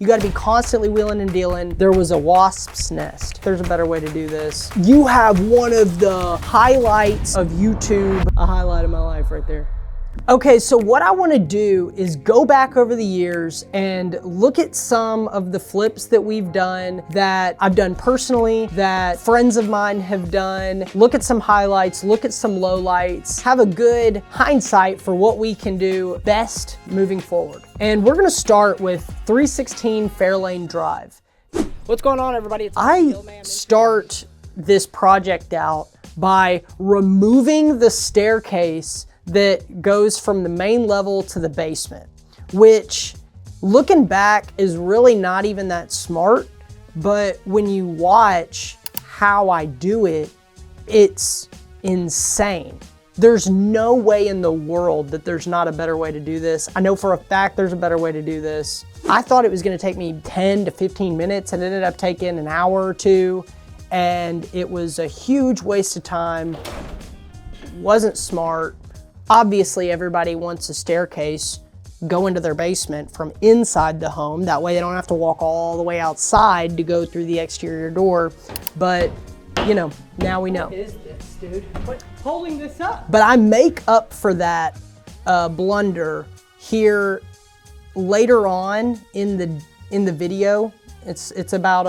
You gotta be constantly wheeling and dealing. There was a wasp's nest. There's a better way to do this. You have one of the highlights of YouTube. A highlight of my life right there. Okay, so what I wanna do is go back over the years and look at some of the flips that we've done, that I've done personally, that friends of mine have done, look at some highlights, look at some lowlights, have a good hindsight for what we can do best moving forward. And we're gonna start with 316 Fairlane Drive. What's going on, everybody? I start this project out by removing the staircase that goes from the main level to the basement, which looking back is really not even that smart, but when you watch how I do it, it's insane. There's no way in the world that there's not a better way to do this. I know for a fact there's a better way to do this. I thought it was gonna take me 10 to 15 minutes and it ended up taking an hour or two, and it was a huge waste of time. Wasn't smart. Obviously, everybody wants a staircase go into their basement from inside the home. That way they don't have to walk all the way outside to go through the exterior door. But, you know, now we know. What is this, dude? What's holding this up? But I make up for that blunder here later on in the video. It's about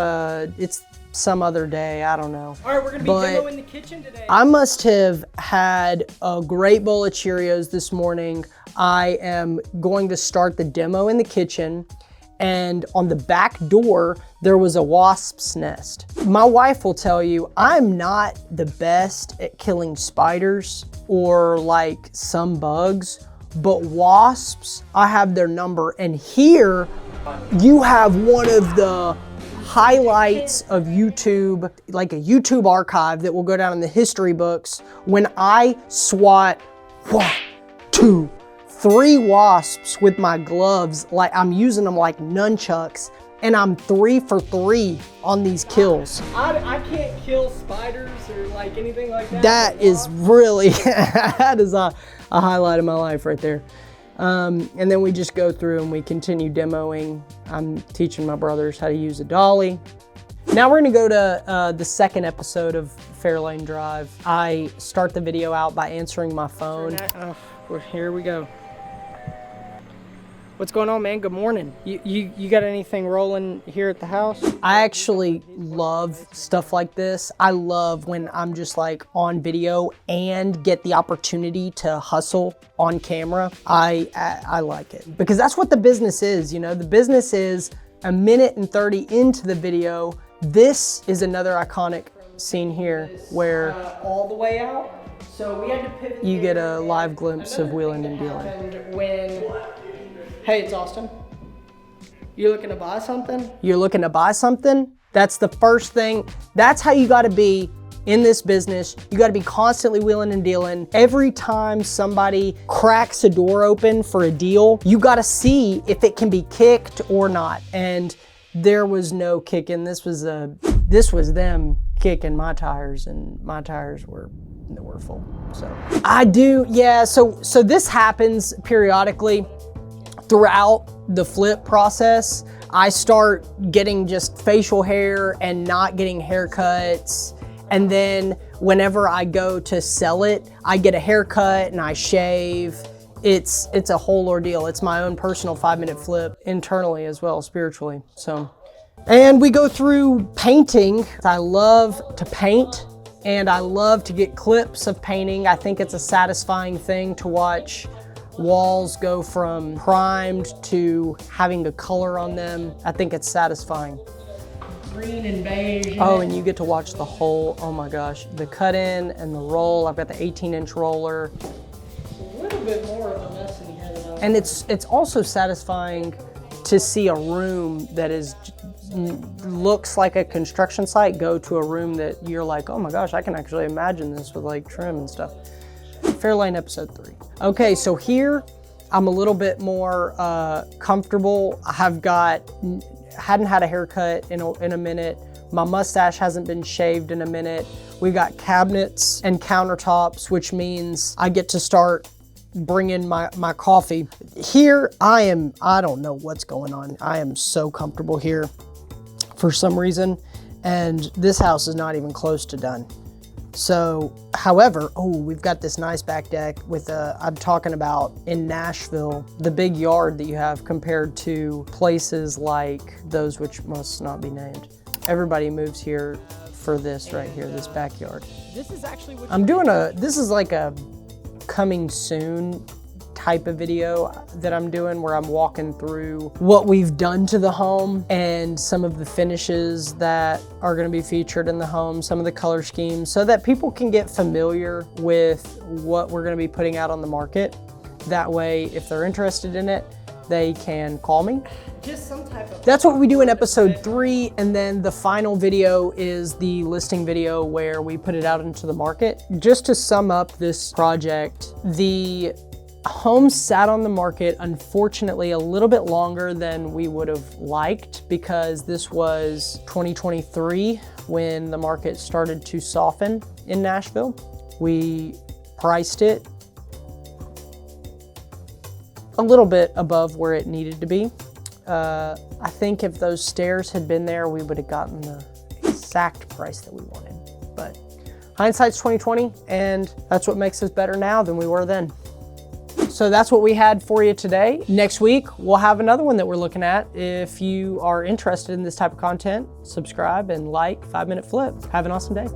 it's some other day, I don't know. All right, we're gonna be demoing the kitchen today. I must have had a great bowl of Cheerios this morning. I am going to start the demo in the kitchen, and on the back door, there was a wasp's nest. My wife will tell you, I'm not the best at killing spiders or like some bugs, but wasps, I have their number. And here, you have one of the highlights of YouTube, like a YouTube archive that will go down in the history books, when I swat 1, 2, 3 wasps with my gloves, like I'm using them like nunchucks, and I'm 3 for 3 on these kills. I can't kill spiders or like anything like that. That is really, that is a highlight of my life right there. And then we just go through and we continue demoing. I'm teaching my brothers how to use a dolly. Now we're gonna go to the second episode of Fairlane Drive. I start the video out by answering my phone. Here we go. What's going on, man? Good morning. You got anything rolling here at the house? I actually love stuff like this. I love when I'm just like on video and get the opportunity to hustle on camera. I like it because that's what the business is, you know? The business is a minute and 30 into the video. This is another iconic scene here where all the way out. So we had to pivot. You get a live glimpse of wheeling and dealing. Hey, it's Austin. You looking to buy something? You're looking to buy something? That's the first thing. That's how you gotta be in this business. You gotta be constantly wheeling and dealing. Every time somebody cracks a door open for a deal, you gotta see if it can be kicked or not. And there was no kicking. This was them kicking my tires, and my tires were full. So I do, yeah, so this happens periodically. Throughout the flip process, I start getting just facial hair and not getting haircuts. And then whenever I go to sell it, I get a haircut and I shave. It's a whole ordeal. It's my own personal 5-minute flip internally as well, spiritually. So, and we go through painting. I love to paint and I love to get clips of painting. I think it's a satisfying thing to watch walls go from primed to having a color on them. I think it's satisfying. Green and beige. Oh, and you get to watch the whole, oh my gosh, the cut in and the roll. I've got the 18-inch roller. A little bit more of a mess in here than and it's also satisfying to see a room that looks like a construction site go to a room that you're like, oh my gosh, I can actually imagine this with like trim and stuff. Fairlane episode 3. Okay, so here I'm a little bit more comfortable. hadn't had a haircut in a minute. My mustache hasn't been shaved in a minute. We've got cabinets and countertops, which means I get to start bring in my coffee. Here, I don't know what's going on. I am so comfortable here for some reason, and this house is not even close to done. So, however, we've got this nice back deck with I'm talking about in Nashville, the big yard that you have compared to places like those which must not be named. Everybody moves here for this right here, this backyard. This is actually what this is like a coming soon type of video that I'm doing, where I'm walking through what we've done to the home and some of the finishes that are going to be featured in the home, some of the color schemes, so that people can get familiar with what we're going to be putting out on the market. That way, if they're interested in it, they can call me. Just some type of... That's what we do in episode 3, and then the final video is the listing video where we put it out into the market. Just to sum up this project, the home sat on the market, unfortunately, a little bit longer than we would have liked, because this was 2023 when the market started to soften in Nashville. We priced it a little bit above where it needed to be. I think if those stairs had been there, we would have gotten the exact price that we wanted. But hindsight's 2020, and that's what makes us better now than we were then. So that's what we had for you today. Next week, we'll have another one that we're looking at. If you are interested in this type of content, subscribe and like 5 Minute Flip. Have an awesome day.